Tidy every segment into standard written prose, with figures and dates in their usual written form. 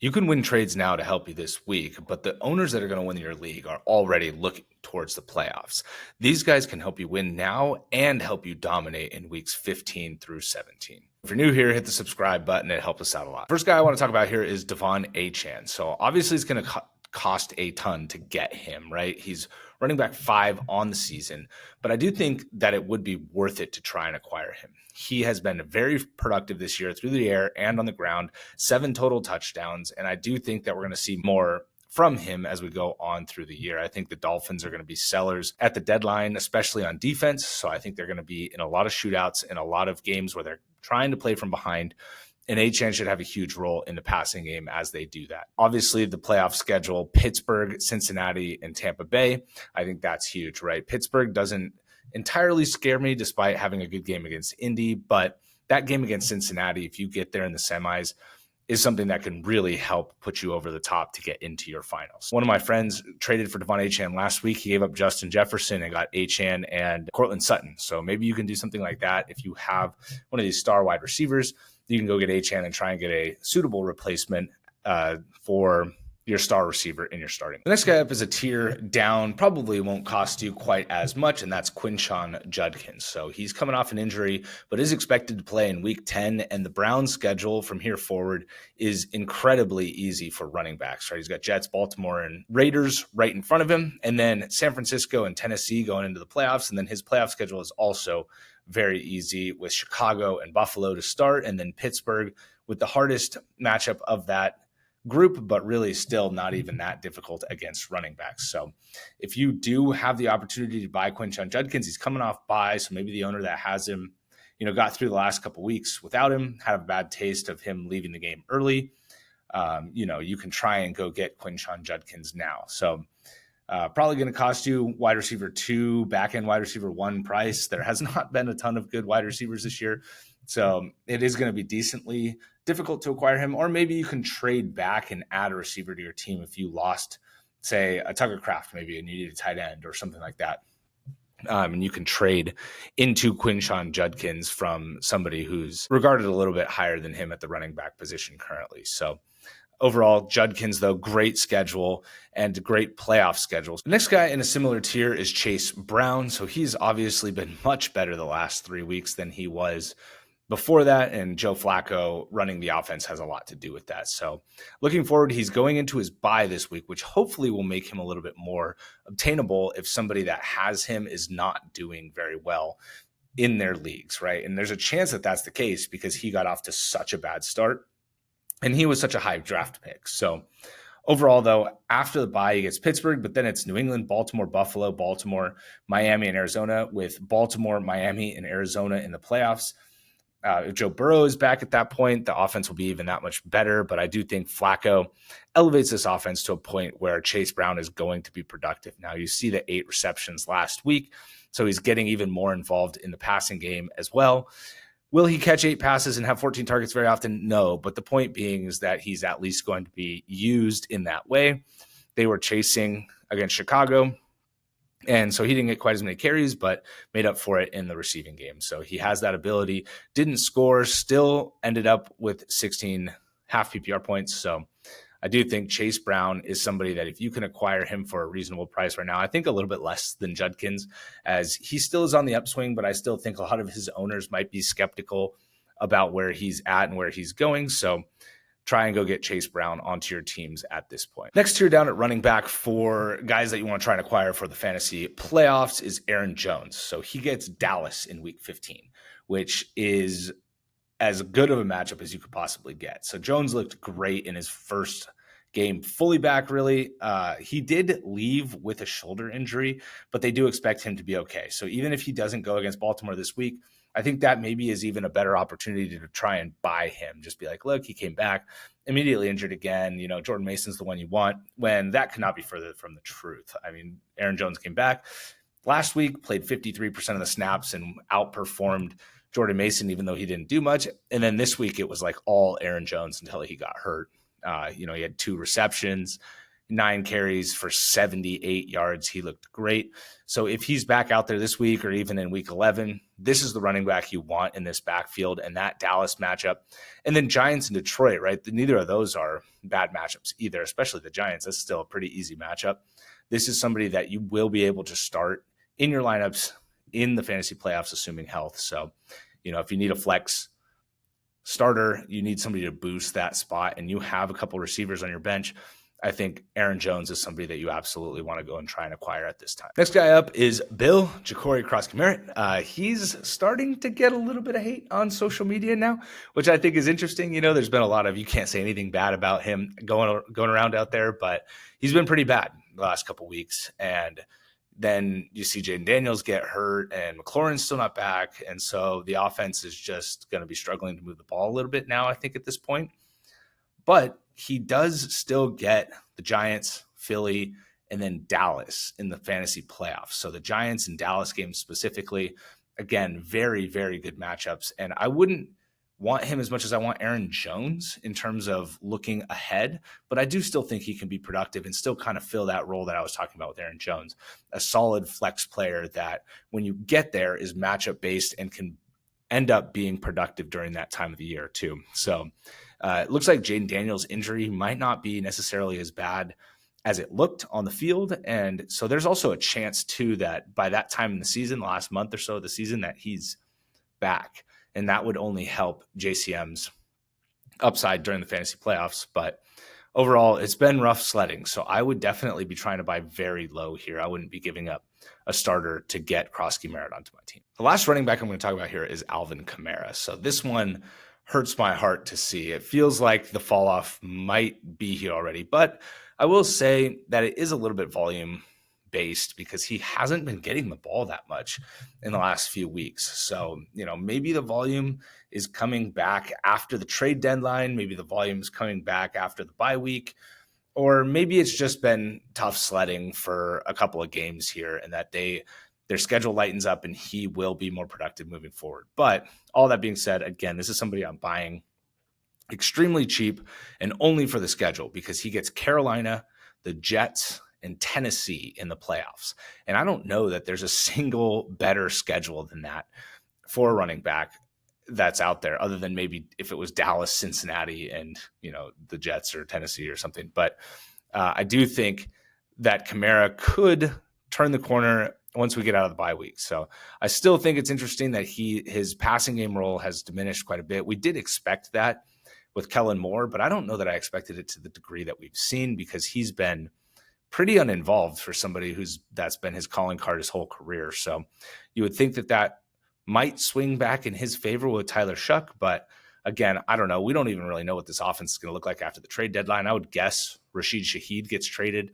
You can win trades now to help you this week, but the owners that are going to win your league are already looking towards the playoffs. These guys can help you win now and help you dominate in weeks 15 through 17. If you're new here, hit the subscribe button. It helps us out a lot. First guy I want to talk about here is De'Von Achane. So obviously it's going to cost a ton to get him, right? He's running back 5 on the season, but I do think that it would be worth it to try and acquire him. He has been very productive this year through the air and on the ground, 7 total touchdowns, and I do think that we're going to see more from him as we go on through the year. I think the Dolphins are going to be sellers at the deadline, especially on defense, so I think they're going to be in a lot of shootouts and a lot of games where they're trying to play from behind. And Achane should have a huge role in the passing game as they do that. Obviously, the playoff schedule, Pittsburgh, Cincinnati, and Tampa Bay, I think that's huge, right? Pittsburgh doesn't entirely scare me despite having a good game against Indy, but that game against Cincinnati, if you get there in the semis, is something that can really help put you over the top to get into your finals. One of my friends traded for De'Von Achane last week. He gave up Justin Jefferson and got Achane and Cortland Sutton. So maybe you can do something like that if you have one of these star wide receivers. You can go get Achane and try and get a suitable replacement for your star receiver in your starting. The next guy up is a tier down, probably won't cost you quite as much, and that's Quinshon Judkins. So he's coming off an injury, but is expected to play in week 10, and the Browns' schedule from here forward is incredibly easy for running backs, right? He's got Jets, Baltimore, and Raiders right in front of him, and then San Francisco and Tennessee going into the playoffs, and then his playoff schedule is also very easy with Chicago and Buffalo to start, and then Pittsburgh with the hardest matchup of that group, but really still not even that difficult against running backs. So if you do have the opportunity to buy Quinshon Judkins, he's coming off bye, so maybe the owner that has him, got through the last couple weeks without him, had a bad taste of him leaving the game early. You can try and go get Quinshon Judkins now. So probably going to cost you wide receiver 2, back end wide receiver 1 price. There has not been a ton of good wide receivers this year. So it is going to be decently difficult to acquire him, or maybe you can trade back and add a receiver to your team if you lost, say, a Tucker Kraft maybe, and you need a tight end or something like that. And you can trade into Quinshon Judkins from somebody who's regarded a little bit higher than him at the running back position currently. So overall, Judkins, though, great schedule and great playoff schedules. The next guy in a similar tier is Chase Brown. So he's obviously been much better the last 3 weeks than he was before that, and Joe Flacco running the offense has a lot to do with that. So looking forward, he's going into his bye this week, which hopefully will make him a little bit more obtainable if somebody that has him is not doing very well in their leagues, right? And there's a chance that that's the case because he got off to such a bad start and he was such a high draft pick. So overall, though, after the bye, he gets Pittsburgh, but then it's New England, Baltimore, Buffalo, Baltimore, Miami, and Arizona, with Baltimore, Miami, and Arizona in the playoffs. If Joe Burrow is back at that point, the offense will be even that much better. But I do think Flacco elevates this offense to a point where Chase Brown is going to be productive. Now, you see the 8 receptions last week, so he's getting even more involved in the passing game as well. Will he catch 8 passes and have 14 targets very often? No, but the point being is that he's at least going to be used in that way. They were chasing against Chicago, and so he didn't get quite as many carries, but made up for it in the receiving game. So he has that ability, didn't score, still ended up with 16 half PPR points. So I do think Chase Brown is somebody that if you can acquire him for a reasonable price right now, I think a little bit less than Judkins, as he still is on the upswing, but I still think a lot of his owners might be skeptical about where he's at and where he's going. So try and go get Chase Brown onto your teams at this point. Next tier down at running back for guys that you want to try and acquire for the fantasy playoffs is Aaron Jones. So he gets Dallas in week 15, which is as good of a matchup as you could possibly get. So Jones looked great in his first game fully back, really. He did leave with a shoulder injury, but they do expect him to be okay. So even if he doesn't go against Baltimore this week, I think that maybe is even a better opportunity to try and buy him. Just be like, look, he came back, immediately injured again. Jordan Mason's the one you want, when that could not be further from the truth. I mean, Aaron Jones came back last week, played 53% of the snaps and outperformed Jordan Mason, even though he didn't do much. And then this week, it was like all Aaron Jones until he got hurt. He had 2 receptions. 9 carries for 78 yards. He looked great. So if he's back out there this week or even in week 11, this is the running back you want in this backfield and that Dallas matchup. And then Giants and Detroit, right? Neither of those are bad matchups either, especially the Giants. That's still a pretty easy matchup. This is somebody that you will be able to start in your lineups in the fantasy playoffs, assuming health. So, if you need a flex starter, you need somebody to boost that spot, and you have a couple receivers on your bench, I think Aaron Jones is somebody that you absolutely want to go and try and acquire at this time. Next guy up is Bill Jacory Croskey-Merritt. He's starting to get a little bit of hate on social media now, which I think is interesting. There's been a lot of, you can't say anything bad about him going around out there, but he's been pretty bad the last couple of weeks. And then you see Jaden Daniels get hurt and McLaurin's still not back. And so the offense is just going to be struggling to move the ball a little bit now, I think, at this point. But he does still get the Giants, Philly, and then Dallas in the fantasy playoffs. So the Giants and Dallas games specifically, again, very, very good matchups. And I wouldn't want him as much as I want Aaron Jones in terms of looking ahead, but I do still think he can be productive and still kind of fill that role that I was talking about with Aaron Jones, a solid flex player that when you get there is matchup based and can end up being productive during that time of the year too. So it looks like Jaden Daniels' injury might not be necessarily as bad as it looked on the field. And so there's also a chance too that by that time in the season, the last month or so of the season, that he's back. And that would only help JCM's upside during the fantasy playoffs. But overall, it's been rough sledding. So I would definitely be trying to buy very low here. I wouldn't be giving up a starter to get Croskey-Merritt onto my team. The last running back I'm going to talk about here is Alvin Kamara. So this one hurts my heart to see. It feels like the fall off might be here already. But I will say that it is a little bit volume based because he hasn't been getting the ball that much in the last few weeks. So, maybe the volume is coming back after the trade deadline. Maybe the volume is coming back after the bye week, or maybe it's just been tough sledding for a couple of games here and that their schedule lightens up and he will be more productive moving forward. But all that being said, again, this is somebody I'm buying extremely cheap and only for the schedule because he gets Carolina, the Jets, and Tennessee in the playoffs. And I don't know that there's a single better schedule than that for a running back that's out there, other than maybe if it was Dallas, Cincinnati, and the Jets or Tennessee or something. But I do think that Kamara could turn the corner once we get out of the bye week. So I still think it's interesting that his passing game role has diminished quite a bit. We did expect that with Kellen Moore, but I don't know that I expected it to the degree that we've seen because he's been pretty uninvolved for somebody that's been his calling card his whole career. So you would think that might swing back in his favor with Tyler Shuck. But again, I don't know. We don't even really know what this offense is going to look like after the trade deadline. I would guess Rashid Shaheed gets traded.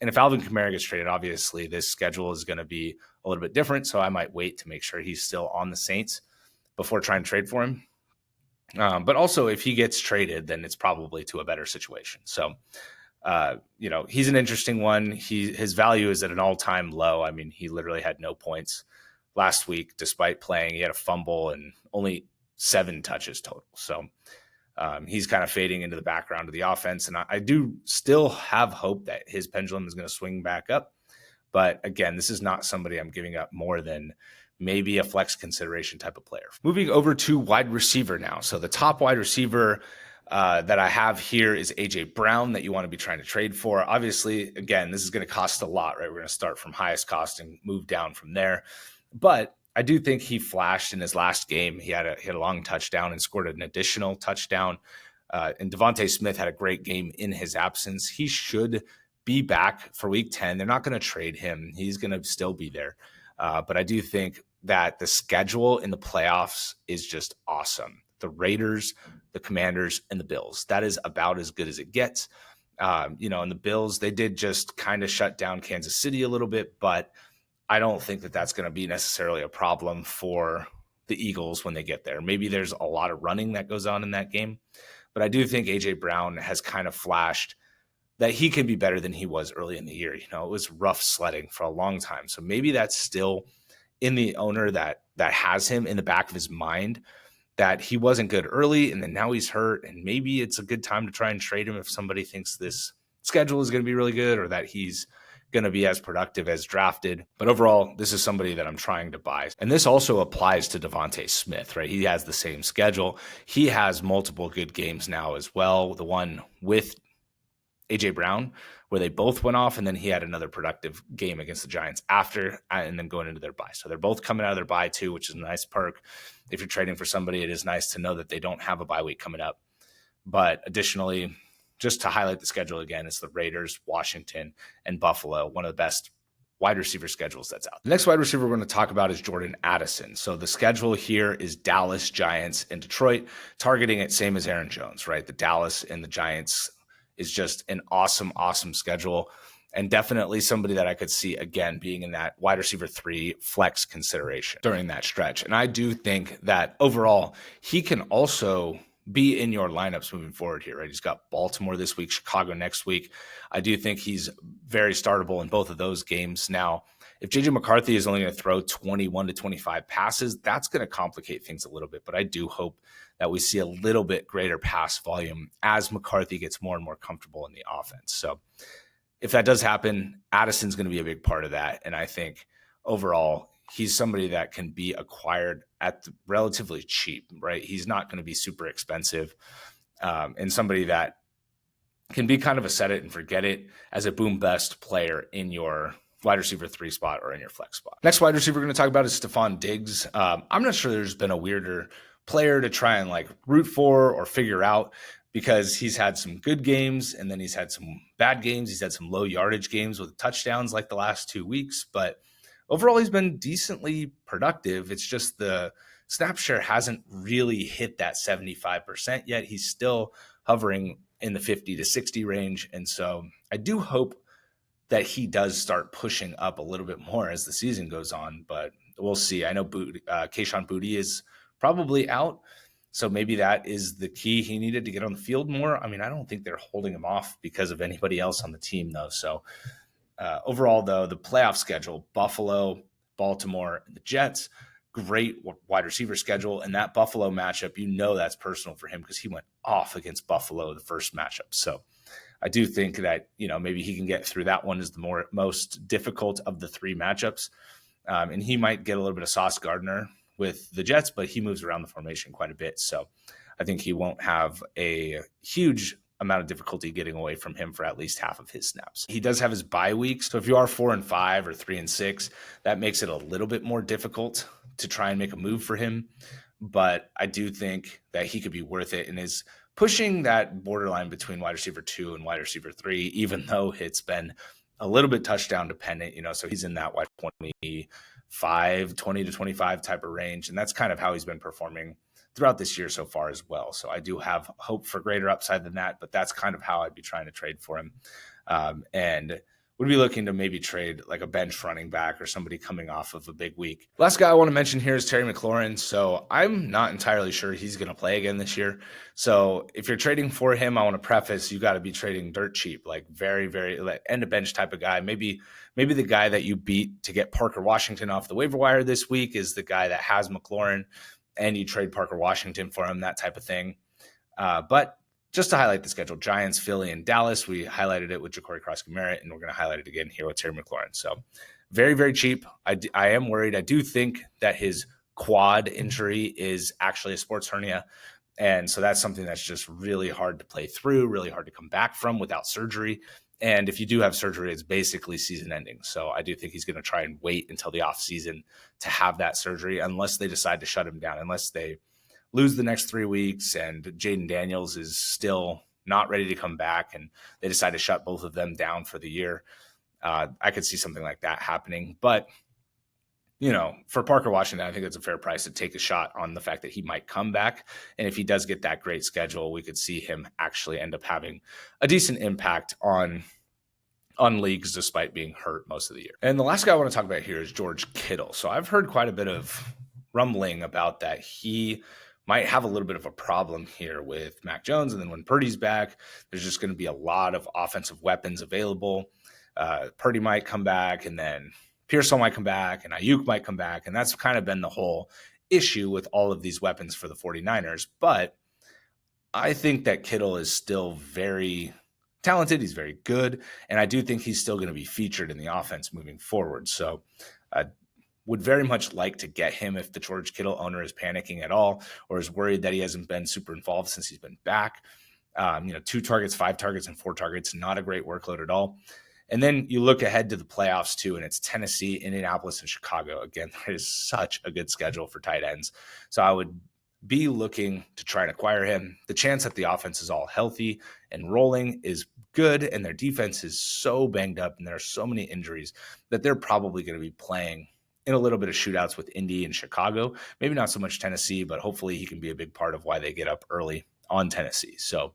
And if Alvin Kamara gets traded, obviously this schedule is going to be a little bit different. So I might wait to make sure he's still on the Saints before trying to trade for him. But also if he gets traded, then it's probably to a better situation. So he's an interesting one. His value is at an all-time low. I mean, he literally had no points last week despite playing. He had a fumble and only 7 touches total. So he's kind of fading into the background of the offense. And I do still have hope that his pendulum is going to swing back up. But again, this is not somebody I'm giving up more than maybe a flex consideration type of player. Moving over to wide receiver now. So the top wide receiver that I have here is AJ Brown that you want to be trying to trade for. Obviously, again, this is going to cost a lot, right? We're going to start from highest cost and move down from there. But I do think he flashed in his last game. He had a long touchdown and scored an additional touchdown. And DeVonta Smith had a great game in his absence. He should be back for week 10. They're not going to trade him. He's going to still be there. But I do think that the schedule in the playoffs is just awesome. The Raiders, the Commanders, and the Bills. That is about as good as it gets. And the Bills, they did just kind of shut down Kansas City a little bit, but I don't think that that's going to be necessarily a problem for the Eagles when they get there. Maybe there's a lot of running that goes on in that game, but I do think AJ Brown has kind of flashed that he can be better than he was early in the year. It was rough sledding for a long time. So maybe that's still in the owner that has him in the back of his mind, that he wasn't good early and then now he's hurt, and maybe it's a good time to try and trade him if somebody thinks this schedule is going to be really good or that he's going to be as productive as drafted. But overall, this is somebody that I'm trying to buy. And this also applies to DeVonta Smith, right? He has the same schedule. He has multiple good games now as well. The one with A.J. Brown, where they both went off, and then he had another productive game against the Giants after, and then going into their bye. So they're both coming out of their bye too, which is a nice perk. If you're trading for somebody, it is nice to know that they don't have a bye week coming up. But additionally, just to highlight the schedule again, it's the Raiders, Washington, and Buffalo, one of the best wide receiver schedules that's out. The next wide receiver we're going to talk about is Jordan Addison. So the schedule here is Dallas, Giants, and Detroit, targeting it same as Aaron Jones, right? The Dallas and the Giants is just an awesome, awesome schedule, and definitely somebody that I could see, again, being in that wide receiver 3 flex consideration during that stretch. And I do think that overall, he can also be in your lineups moving forward here, right? He's got Baltimore this week, Chicago next week. I do think he's very startable in both of those games. Now, if JJ McCarthy is only going to throw 21 to 25 passes, that's going to complicate things a little bit. But I do hope that we see a little bit greater pass volume as McCarthy gets more and more comfortable in the offense. So if that does happen, Addison's going to be a big part of that. And I think overall, he's somebody that can be acquired at relatively cheap, right? He's not going to be super expensive, and somebody that can be kind of a set it and forget it as a boom bust player in your wide receiver 3 spot or in your flex spot. Next wide receiver we're going to talk about is Stefon Diggs. I'm not sure there's been a weirder player to try and root for or figure out, because he's had some good games and then he's had some bad games. He's had some low yardage games with touchdowns like the last 2 weeks, but overall, he's been decently productive. It's just the snap share hasn't really hit that 75% yet. He's still hovering in the 50 to 60 range. And so I do hope that he does start pushing up a little bit more as the season goes on, but we'll see. I know Quinshon Judkins is probably out, so maybe that is the key. He needed to get on the field more. I mean, I don't think they're holding him off because of anybody else on the team, though. So overall, though, the playoff schedule, Buffalo, Baltimore, and the Jets, great wide receiver schedule. And that Buffalo matchup, that's personal for him because he went off against Buffalo the first matchup. So I do think that, maybe he can get through that one as the most difficult of the 3 matchups. And he might get a little bit of Sauce Gardner with the Jets, but he moves around the formation quite a bit. So I think he won't have a huge amount of difficulty getting away from him for at least half of his snaps. He does have his bye week. So if you are 4-5 or 3-6, that makes it a little bit more difficult to try and make a move for him. But I do think that he could be worth it and is pushing that borderline between wide receiver 2 and wide receiver 3, even though it's been a little bit touchdown dependent, so he's in that 20 to 25 type of range. And that's kind of how he's been performing throughout this year so far as well. So I do have hope for greater upside than that, but that's kind of how I'd be trying to trade for him. And would be looking to maybe trade like a bench running back or somebody coming off of a big week. Last guy I want to mention here is Terry McLaurin. So I'm not entirely sure he's going to play again this year. So if you're trading for him, I want to preface, you got to be trading dirt cheap, like very, very end of bench type of guy. Maybe the guy that you beat to get Parker Washington off the waiver wire this week is the guy that has McLaurin, and you trade Parker Washington for him, that type of thing. But just to highlight the schedule, Giants, Philly, and Dallas. We highlighted it with Jacory Croskey-Merritt, and we're going to highlight it again here with Terry McLaurin. So very, very cheap. I am worried. I do think that his quad injury is actually a sports hernia. And so that's something that's just really hard to play through, really hard to come back from without surgery. And if you do have surgery, it's basically season ending. So I do think he's going to try and wait until the offseason to have that surgery, unless they decide to shut him down, unless they lose the next 3 weeks and Jaden Daniels is still not ready to come back and they decide to shut both of them down for the year. I could see something like that happening. But, for Parker Washington, I think it's a fair price to take a shot on the fact that he might come back. And if he does get that great schedule, we could see him actually end up having a decent impact on leagues despite being hurt most of the year. And the last guy I want to talk about here is George Kittle. So I've heard quite a bit of rumbling about that he might have a little bit of a problem here with Mac Jones. And then when Purdy's back, there's just going to be a lot of offensive weapons available. Purdy might come back, and then Pearsall might come back, and Ayuk might come back. And that's kind of been the whole issue with all of these weapons for the 49ers. But I think that Kittle is still very talented. He's very good. And I do think he's still going to be featured in the offense moving forward. So would very much like to get him if the George Kittle owner is panicking at all or is worried that he hasn't been super involved since he's been back. 2 targets, 5 targets, and 4 targets, not a great workload at all. And then you look ahead to the playoffs too, and it's Tennessee, Indianapolis, and Chicago. Again, there is such a good schedule for tight ends. So I would be looking to try and acquire him. The chance that the offense is all healthy and rolling is good, and their defense is so banged up and there are so many injuries that they're probably going to be playing in a little bit of shootouts with Indy and Chicago. Maybe not so much Tennessee, but hopefully he can be a big part of why they get up early on Tennessee. So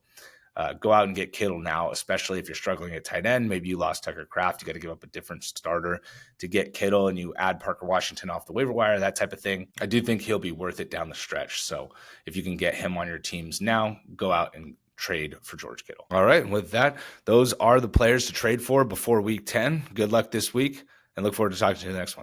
go out and get Kittle now, especially if you're struggling at tight end. Maybe you lost Tucker Kraft. You got to give up a different starter to get Kittle, and you add Parker Washington off the waiver wire, that type of thing. I do think he'll be worth it down the stretch. So if you can get him on your teams now, go out and trade for George Kittle. All right. And with that, those are the players to trade for before week 10. Good luck this week, and look forward to talking to you in the next one.